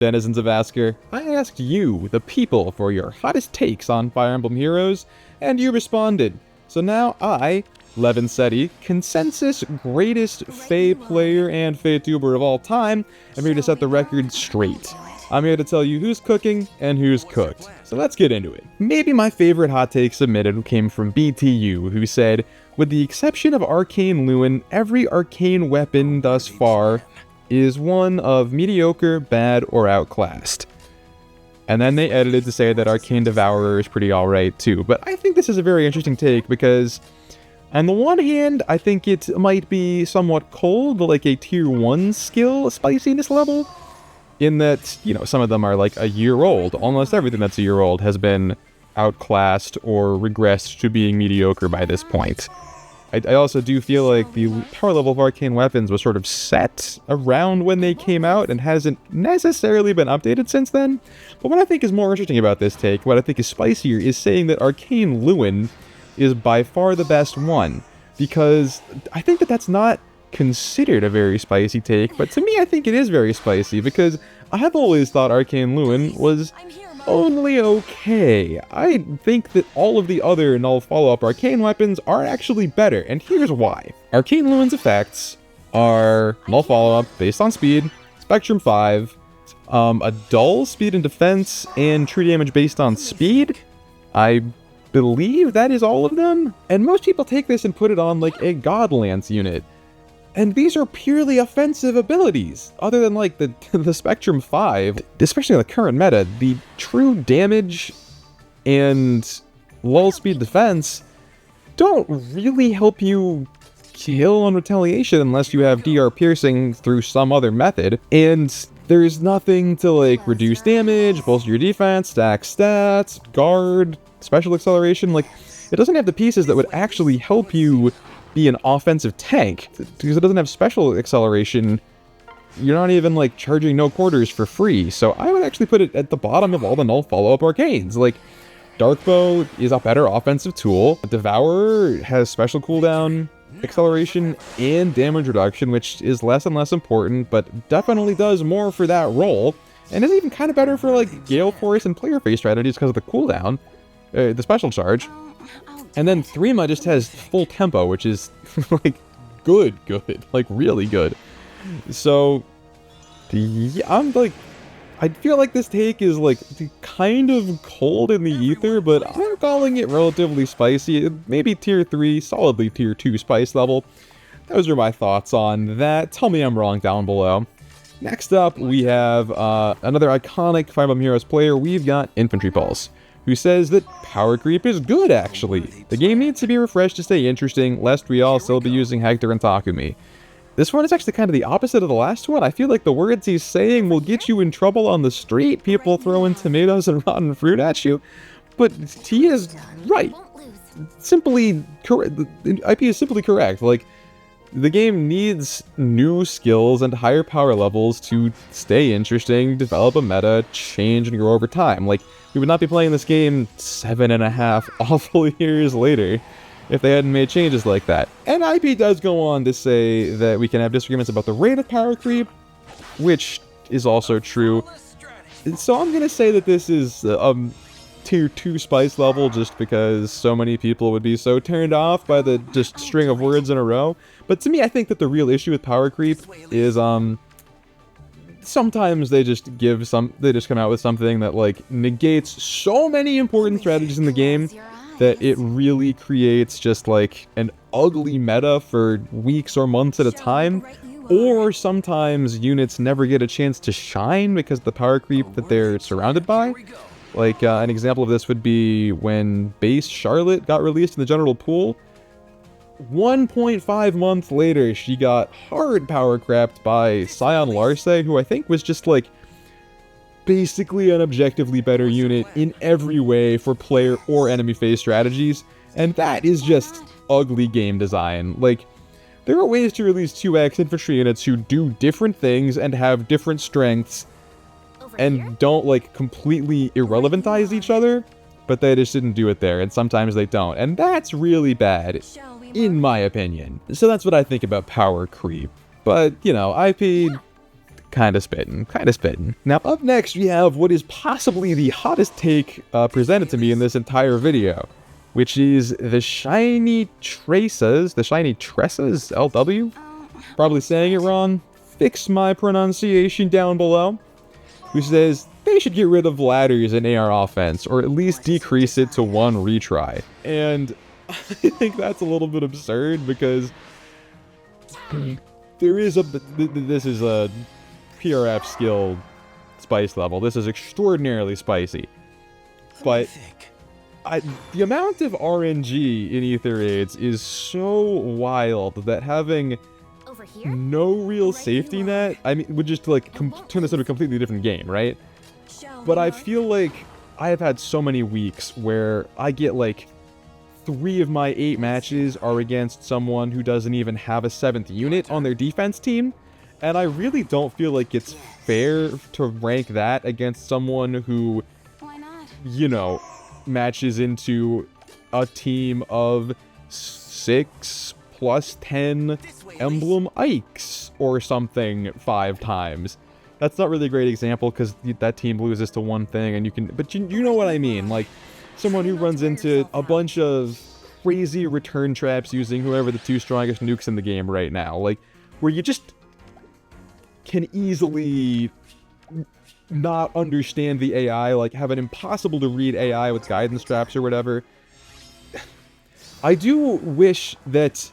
Denizens of Asker, I asked you, the people, for your hottest takes on Fire Emblem Heroes, and you responded. So now I, Levin Seti, consensus greatest Fae player and Fae-tuber of all time, am here to set the record straight. I'm here to tell you who's cooking and who's cooked. So let's get into it. Maybe my favorite hot take submitted came from BTU, who said, with the exception of Arcane Lewin, every arcane weapon thus far is one of mediocre, bad, or outclassed. And then they edited to say that Arcane Devourer is pretty alright too. But I think this is a very interesting take because, on the one hand, I think it might be somewhat cold, like a tier 1 skill spiciness level, in that, you know, some of them are like a year old. Almost everything that's a year old has been outclassed or regressed to being mediocre by this point. I also do feel like the power level of arcane weapons was sort of set around when they came out and hasn't necessarily been updated since then. But what I think is more interesting about this take, what I think is spicier, is saying that Arcane Lewin is by far the best one. Because I think that that's not considered a very spicy take, but to me I think it is very spicy because I have always thought Arcane Lewin was only okay. I think that all of the other null follow-up arcane weapons are actually better, and here's why. Arcane Lewin's effects are null follow-up based on speed, Spectrum 5, a dull speed and defense, and true damage based on speed. I believe that is all of them, and most people take this and put it on like a Godlance unit. And these are purely offensive abilities, other than like the Spectrum 5, especially in the current meta. The true damage and lull speed defense don't really help you kill on retaliation unless you have DR piercing through some other method. And there's nothing to like reduce damage, bolster your defense, stack stats, guard, special acceleration. Like, it doesn't have the pieces that would actually help you be an offensive tank, because it doesn't have special acceleration. You're not even like charging no quarters for free, so I would actually put it at the bottom of all the null follow-up arcanes. Like, Darkbow is a better offensive tool, Devourer has special cooldown, acceleration, and damage reduction, which is less and less important, but definitely does more for that role, and is even kind of better for like Gale Force and player phase strategies because of the cooldown, the special charge. And then Threema just has full tempo, which is, like, good, like, really good. So, I'm, like, I feel like this take is, like, kind of cold in the ether, but I'm calling it relatively spicy. Maybe tier 3, solidly tier 2 spice level. Those are my thoughts on that. Tell me I'm wrong down below. Next up, we have another iconic Fire Emblem Heroes player. We've got Infantry Pulse, who says that power creep is good, actually. The game needs to be refreshed to stay interesting, lest we all still be using Hector and Takumi. This one is actually kind of the opposite of the last one. I feel like the words he's saying will get you in trouble on the street, people throwing tomatoes and rotten fruit at you, but he is right. Simply correct. The IP is simply correct. Like, the game needs new skills and higher power levels to stay interesting, develop a meta, change, and grow over time. Like, we would not be playing this game 7.5 awful years later if they hadn't made changes like that. And IP does go on to say that we can have disagreements about the rate of power creep, which is also true. So I'm gonna say that this is tier 2 spice level just because so many people would be so turned off by the just string of words in a row. But to me, I think that the real issue with power creep is sometimes they just come out with something that like negates so many important strategies in the game that it really creates just like an ugly meta for weeks or months at a time. Or sometimes units never get a chance to shine because of the power creep that they're surrounded by. Like, an example of this would be when base Charlotte got released in the general pool. 1.5 months later, she got hard power crapped by Scion Larce, who I think was just, like, basically an objectively better unit in every way for player or enemy phase strategies. And that is just ugly game design. Like, there are ways to release 2x infantry units who do different things and have different strengths, and don't, like, completely irrelevantize each other, but they just didn't do it there, and sometimes they don't. And that's really bad, in my opinion. So that's what I think about power creep. But, you know, IP Kind of spitting. Now, up next, we have what is possibly the hottest take presented to me in this entire video, which is the Shiny Tressas, LW? Probably saying it wrong. Fix my pronunciation down below. Who says they should get rid of ladders in AR offense, or at least decrease it to 1 retry. And I think that's a little bit absurd, because this is a PRF skill spice level. This is extraordinarily spicy. But the amount of RNG in Aether Raids is so wild that having no real safety net, I mean, would just like turn this into a completely different game, right? But I feel like I have had so many weeks where I get like 3 of my 8 matches are against someone who doesn't even have a 7th unit on their defense team. And I really don't feel like it's fair to rank that against someone who, you know, matches into a team of 6 plus 10 Emblem Ikes or something 5 times. That's not really a great example, because that team loses to one thing, and but you know what I mean, like, someone who runs into a bunch of crazy return traps using whoever the 2 strongest nukes in the game right now, like, where you just can easily not understand the AI, like, have an impossible to read AI with guidance traps or whatever. I do wish that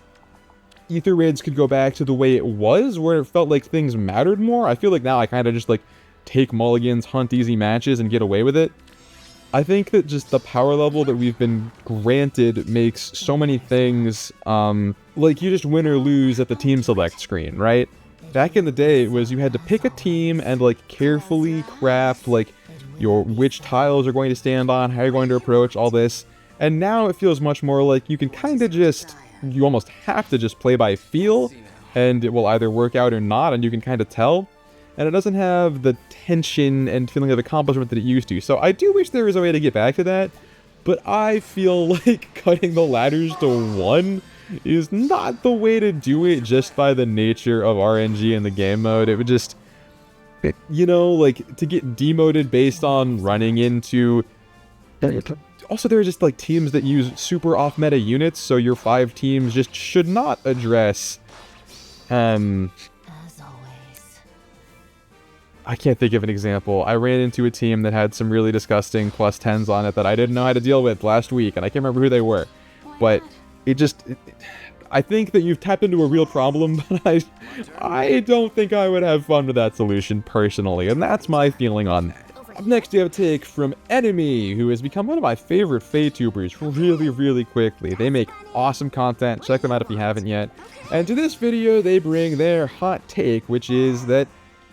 Aether Raids could go back to the way it was, where it felt like things mattered more. I feel like now I kind of just, like, take mulligans, hunt easy matches, and get away with it. I think that just the power level that we've been granted makes so many things, like, you just win or lose at the team select screen, right? Back in the day, it was you had to pick a team and, like, carefully craft, like, which tiles are going to stand on, how you're going to approach, all this. And now it feels much more like you can kind of just, you almost have to just play by feel, and it will either work out or not, and you can kind of tell. And it doesn't have the tension and feeling of accomplishment that it used to. So I do wish there was a way to get back to that, but I feel like cutting the ladders to 1 is not the way to do it, just by the nature of RNG in the game mode. It would just, you know, like, to get demoted based on running into... Also, there are just, like, teams that use super off-meta units, so your 5 teams just should not address, I can't think of an example. I ran into a team that had some really disgusting plus 10s on it that I didn't know how to deal with last week, and I can't remember who they were. But I think that you've tapped into a real problem, but I don't think I would have fun with that solution personally, and that's my feeling on that. Up next, we have a take from Enemy, who has become one of my favorite FEH really, really quickly. They make awesome content. Check them out if you haven't yet. And to this video, they bring their hot take, which is that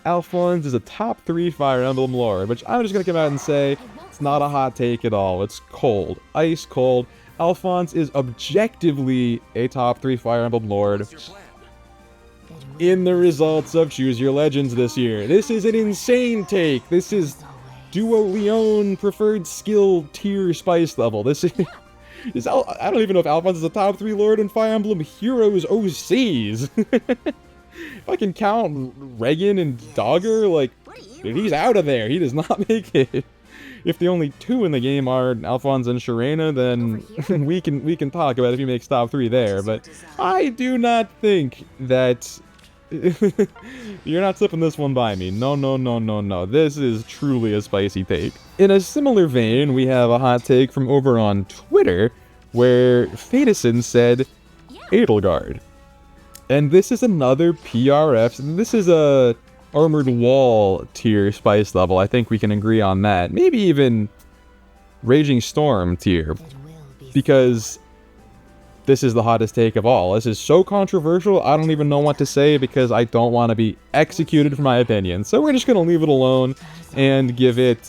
Alphonse is a top 3 Fire Emblem lord, which I'm just going to come out and say, it's not a hot take at all. It's cold. Ice cold. Alphonse is objectively a top 3 Fire Emblem lord in the results of Choose Your Legends this year. This is an insane take. This is Duo Leon preferred skill tier spice level. This is I don't even know if Alphonse is a top 3 lord in Fire Emblem Heroes OCs. If I can count Regan and Dogger, like, he's out of there. He does not make it. If the only 2 in the game are Alphonse and Sharena, then we can talk about if he makes top 3 there. But I do not think that you're not slipping this one by me. No. This is truly a spicy take. In a similar vein, we have a hot take from over on Twitter, where Fedison said Edelgard. And this is another PRF. This is a Armored Wall tier spice level. I think we can agree on that. Maybe even Raging Storm tier. Because this is the hottest take of all. This is so controversial, I don't even know what to say because I don't want to be executed for my opinion. So we're just going to leave it alone and give it,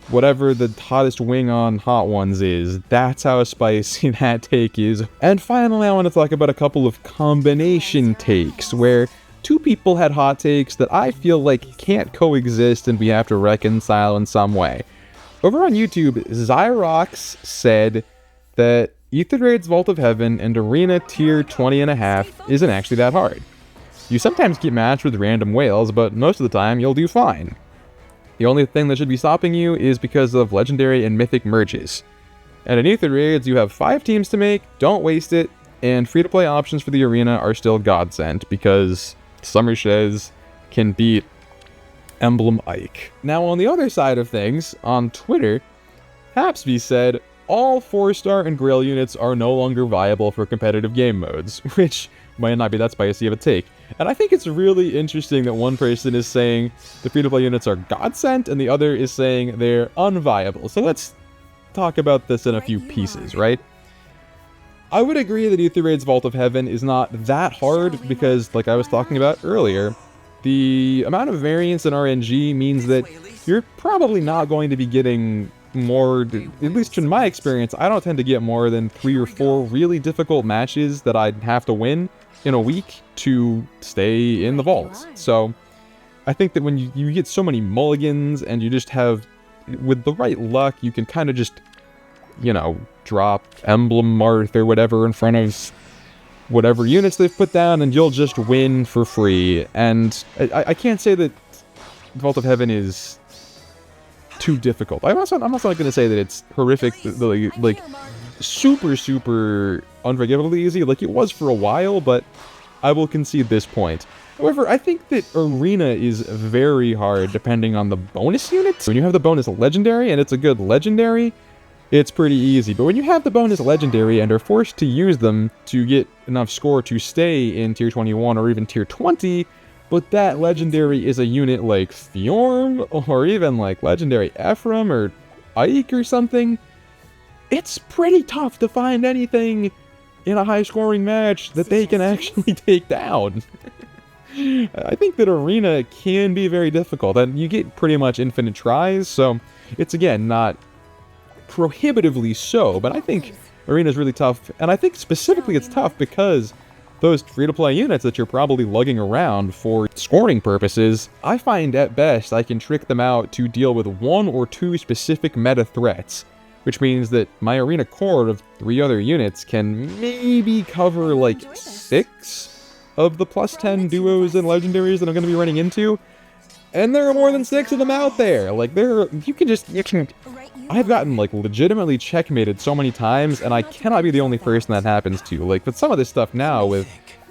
whatever the hottest wing on Hot Ones is. That's how spicy that take is. And finally, I want to talk about a couple of combination takes, where 2 people had hot takes that I feel like can't coexist and we have to reconcile in some way. Over on YouTube, Zyrox said that Aether Raids Vault of Heaven and Arena Tier 20.5 isn't actually that hard. You sometimes get matched with random whales, but most of the time you'll do fine. The only thing that should be stopping you is because of legendary and mythic merges. And in Aether Raids, you have 5 teams to make, don't waste it, and free-to-play options for the arena are still godsend, because Summer Shez can beat Emblem Ike. Now, on the other side of things, on Twitter, Hapsby said, all 4-star and Grail units are no longer viable for competitive game modes, which might not be that spicy of a take. And I think it's really interesting that one person is saying the free-to-play units are godsend, and the other is saying they're unviable. So let's talk about this in a few pieces, right? I would agree that Aether Raids Vault of Heaven is not that hard because, like I was talking about earlier, the amount of variance in RNG means that you're probably not going to be getting more, at least in my experience, I don't tend to get more than 3 or 4 really difficult matches that I'd have to win in a week to stay in the vault. So I think that when you get so many mulligans and you just have, with the right luck, you can kind of just, you know, drop Emblem Marth or whatever in front of whatever units they've put down and you'll just win for free. And I can't say that Vault of Heaven is too difficult. I'm also not going to say that it's horrific, like super unforgivably easy, like it was for a while, but I will concede this point. However, I think that Arena is very hard depending on the bonus units. When you have the bonus Legendary, and it's a good Legendary, it's pretty easy. But when you have the bonus Legendary and are forced to use them to get enough score to stay in Tier 21 or even Tier 20, but that Legendary is a unit like Fjorm, or even like Legendary Ephraim or Ike or something, it's pretty tough to find anything in a high-scoring match that they can actually take down. I think that Arena can be very difficult, and you get pretty much infinite tries, so it's, again, not prohibitively so, but I think Arena is really tough, and I think specifically it's tough because those free-to-play units that you're probably lugging around for scoring purposes, I find at best I can trick them out to deal with 1 or 2 specific meta threats, which means that my Arena core of 3 other units can maybe cover like 6 of the plus 10 duos and legendaries that I'm going to be running into, and there are more than 6 of them out there. Like, I've gotten, like, legitimately checkmated so many times, and I cannot be the only person that happens to. Like, with some of this stuff now, with,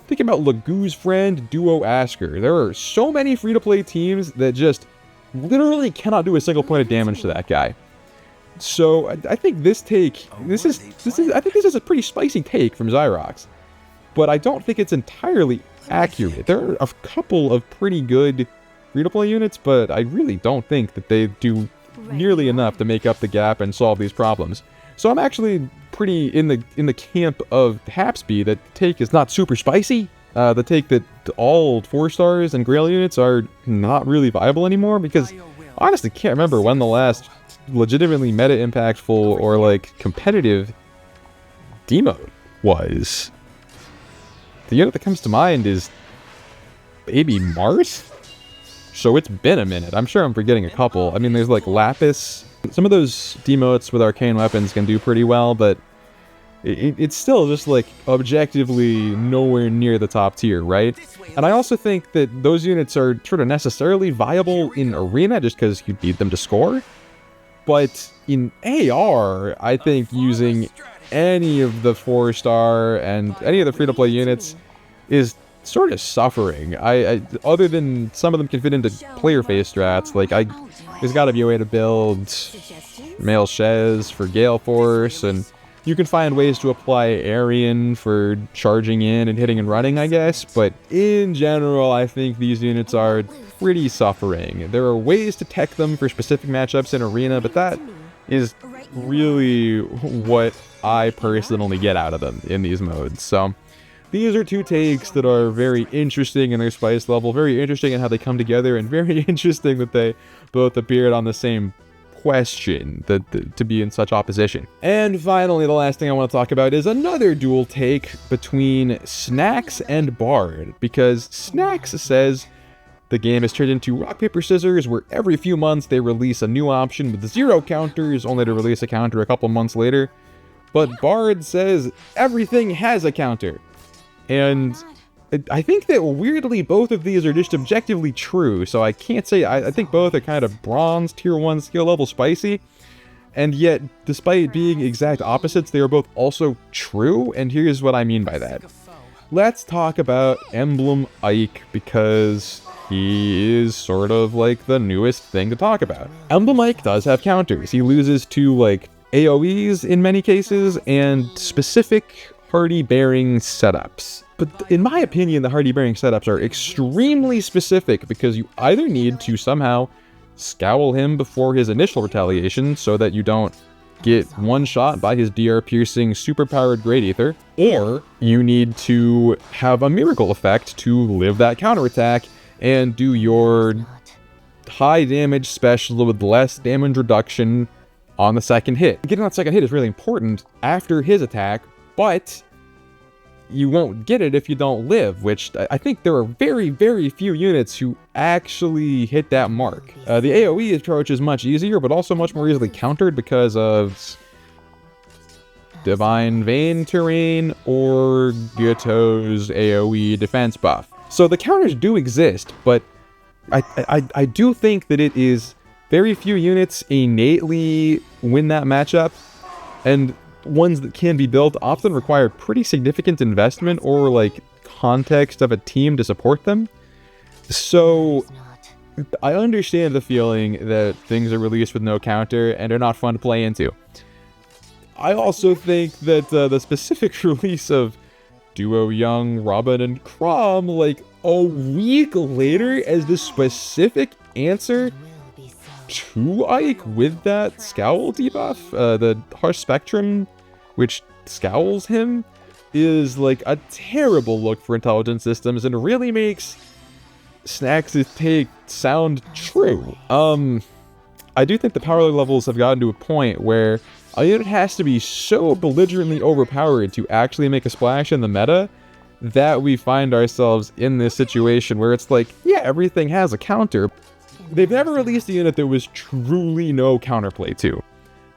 thinking about Lagoo's friend, Duo Asker, there are so many free-to-play teams that just literally cannot do a single point of damage to that guy. So, I think this take, I think this is a pretty spicy take from Xyrox, but I don't think it's entirely accurate. There are a couple of pretty good free-to-play units, but I really don't think that they do nearly enough to make up the gap and solve these problems. So I'm actually pretty in the camp of Hapsby that the take is not super spicy. The take that all 4-stars and Grail units are not really viable anymore, because I honestly can't remember when the last legitimately meta impactful or like competitive demote was. The unit that comes to mind is Baby Marth? So it's been a minute. I'm sure I'm forgetting a couple. I mean, there's like Lapis. Some of those demotes with arcane weapons can do pretty well, but it's still just like objectively nowhere near the top tier, right? And I also think that those units are sort of necessarily viable in Arena just because you need them to score. But in AR, I think using any of the 4-star and any of the free-to-play units is sort of suffering. I other than some of them can fit into player phase strats, like there's got to be a way to build Male Shez for Gale Force, and you can find ways to apply Arian for charging in and hitting and running, I guess, but in general, I think these units are pretty suffering. There are ways to tech them for specific matchups in Arena, but that is really what I personally get out of them in these modes. So these are 2 takes that are very interesting in their spice level, very interesting in how they come together, and very interesting that they both appeared on the same question, to be in such opposition. And finally, the last thing I want to talk about is another dual take between Snacks and Bard, because Snacks says the game has turned into rock, paper, scissors, where every few months they release a new option with 0 counters, only to release a counter a couple months later. But Bard says everything has a counter. And I think that weirdly both of these are just objectively true, so I can't say, I think both are kind of bronze tier 1 skill level spicy, and yet, despite being exact opposites, they are both also true, and here's what I mean by that. Let's talk about Emblem Ike, because he is sort of like the newest thing to talk about. Emblem Ike does have counters. He loses to like AoEs in many cases, and specific hardy-bearing setups. But in my opinion, the hardy-bearing setups are extremely specific, because you either need to somehow scowl him before his initial retaliation so that you don't get one shot by his DR-piercing super-powered Great Aether, or you need to have a miracle effect to live that counterattack and do your high damage special with less damage reduction on the second hit. Getting that second hit is really important after his attack, but you won't get it if you don't live, which I think there are very, very few units who actually hit that mark. The AoE approach is much easier, but also much more easily countered because of Divine Vein terrain or Gyuto's AoE defense buff. So the counters do exist, but I do think that it is very few units innately win that matchup, and ones that can be built often require pretty significant investment or like context of a team to support them. So I understand the feeling that things are released with no counter and are not fun to play into. I also think that the specific release of Duo Young, Robin, and Crom like a week later as the specific answer to Ike with that Scowl debuff, the Harsh Spectrum, which scowls him, is like a terrible look for intelligence systems and really makes Snax' take sound true. I do think the power levels have gotten to a point where a unit has to be so belligerently overpowered to actually make a splash in the meta that we find ourselves in this situation where it's like, yeah, everything has a counter. They've never released a unit there was truly no counterplay to.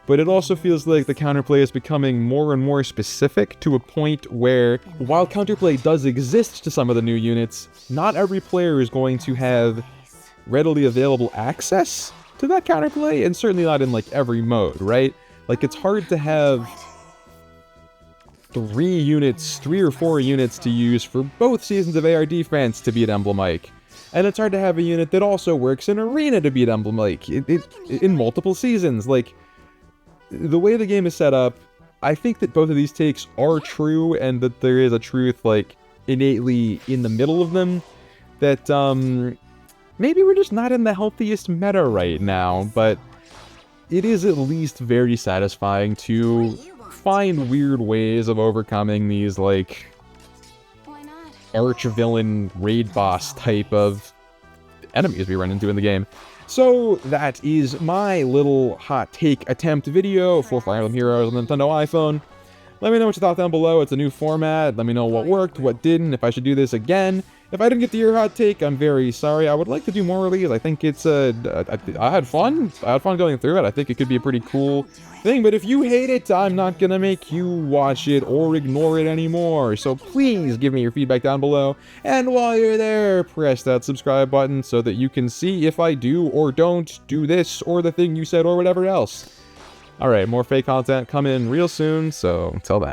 But it also feels like the counterplay is becoming more and more specific to a point where, while counterplay does exist to some of the new units, not every player is going to have readily available access to that counterplay, and certainly not in like every mode, right? Like, it's hard to have 3 or 4 units to use for both seasons of AR defense to beat Emblem Ike. And it's hard to have a unit that also works in Arena to beat Emblem Ike in multiple seasons. Like, the way the game is set up, I think that both of these takes are true, and that there is a truth, like, innately in the middle of them, that, maybe we're just not in the healthiest meta right now, but it is at least very satisfying to find weird ways of overcoming these, like, arch-villain raid boss type of enemies we run into in the game. So that is my little hot take attempt video for Fire Emblem Heroes on the Nintendo iPhone. Let me know what you thought down below. It's a new format. Let me know what worked, what didn't, if I should do this again. If I didn't get to your hot take, I'm very sorry. I would like to do more of these. I think it's I had fun. I had fun going through it. I think it could be a pretty cool thing. But if you hate it, I'm not gonna make you watch it or ignore it anymore. So please give me your feedback down below. And while you're there, press that subscribe button so that you can see if I do or don't do this or the thing you said or whatever else. Alright, more fake content coming real soon, so until then.